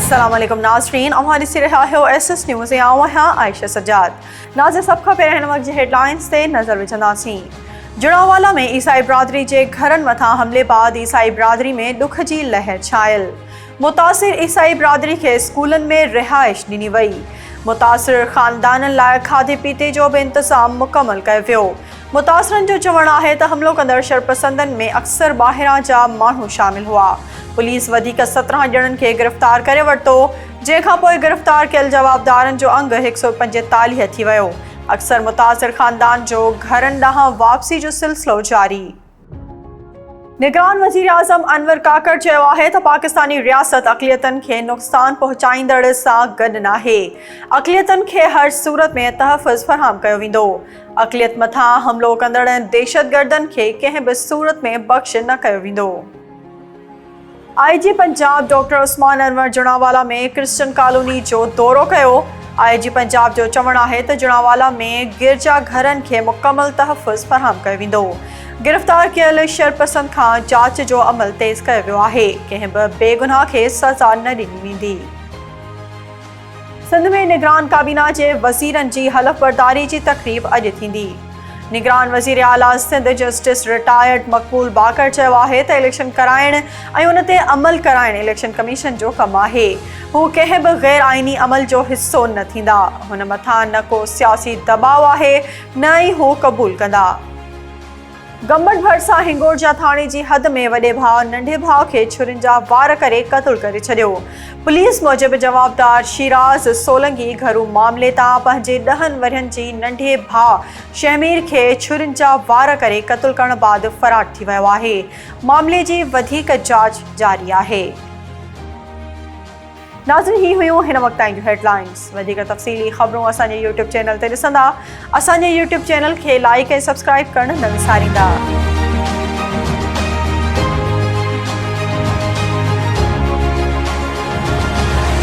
अस्सलाम वालेकुम नाज़रीन, हमारी से रहा है SS न्यूज़ आयशा सज्जाद। नाज़रीन सबका पहिरियों वक्त जी हेडलाइंस ते नज़र विझंदासीं। जुड़ावाला में ईसाई बिरादरी के घरनि मथां हमले बाद ईसाई बिरादरी में दुख की लहर छायल। मुतासिर ईसाई बिरादरी के स्कूलन में रिहाइश ॾिनी वई। मुतासिर ख़ानदाननि लाइ खाधे पीते जो भी इंतज़ाम मुकम्मल कयो वियो। मुतासिरनि जो चवणु आहे त हमिलो कंदड़ शरपसंदनि में अक्सर ॿाहिरां जा माण्हू शामिल हुआ। पुलिस वधीक 17 ॼणनि खे गिरफ़्तार करे वरितो, जंहिंखां पोइ गिरफ़्तार कयल जवाबदारनि जो अंग 145 थी वियो। अक्सर मुतासिर ख़ानदान जो घरनि ॾांहुं वापसी जो सिलसिलो जारी। निगरान वज़ीर आज़म अनवर काकड़ चयो आहे त पाकिस्तानी रियासत अक़लियतनि खे नुक़सान पहुचाईंदड़ सां गॾु नाहे। अक़लियतनि खे हर सूरत में तहफ़्फ़ुज़ फ़राहम कयो वेंदो। अक़लियत मथां हमिलो कंदड़ दहशतगर्दनि खे कंहिं बि सूरत में बख़्श न कयो वेंदो। IG पंजाब डॉक्टर उस्मान अनवर जुड़ावाला में क्रिश्चियन कॉलोनी जो दौरो कयो। IG पंजाब जो चवणु आहे त जुड़ावाला में गिरजा घरनि खे मुकम्मल तहफ़्फ़ुज़ फ़राहम कयो वेंदो। गिरफ़्तार कयल शरपसंद खां जांच जो अमल तेज़ कयो वियो आहे। कंहिं बि बेगुनाह खे सज़ा न ॾिनी वेंदी। सिंध में निगरान काबीना जे वज़ीरनि जी हलफ़ बरदारी जी तक़रीब अॼु थींदी। निगरान वज़ीर आला सिंध जस्टिस रिटायर्ड मक़बूल बाकर चयो आहे त इलेक्शन कराइण ऐं उन ते अमल कराइण इलेक्शन कमीशन जो कमु आहे। हू कंहिं बि गैर आइनी अमल जो हिसो न थींदा। हुन मथां न को सियासी दबाव आहे, न ई हू क़बूल कंदा। गंबड़ भरिसां हिंगोरजा थाणे जी हद में वॾे भाउ नंढे भाउ खे छुरियुनि जा वार करे क़त्ल करे छॾियो। पुलिस मूजिबि जवाबदार शिराज सोलंगी घरू मामले तां पंहिंजे 10 वरनि जी नंढे भाउ शहमीर खे छुरियुनि जा वार करे क़त्ल करण बाद फ़रार थी वियो आहे। मामले जी वधीक जांच जारी आहे। नाज़रीन ही हुयूं हिन वक़्त ताईं जूं हेडलाइंस। वधीक तफ़सीली ख़बरूं असांजे YouTube चैनल ते ॾिसंदा। असांजे YouTube चैनल खे लाइक ऐं सब्सक्राइब करणु न विसारींदा।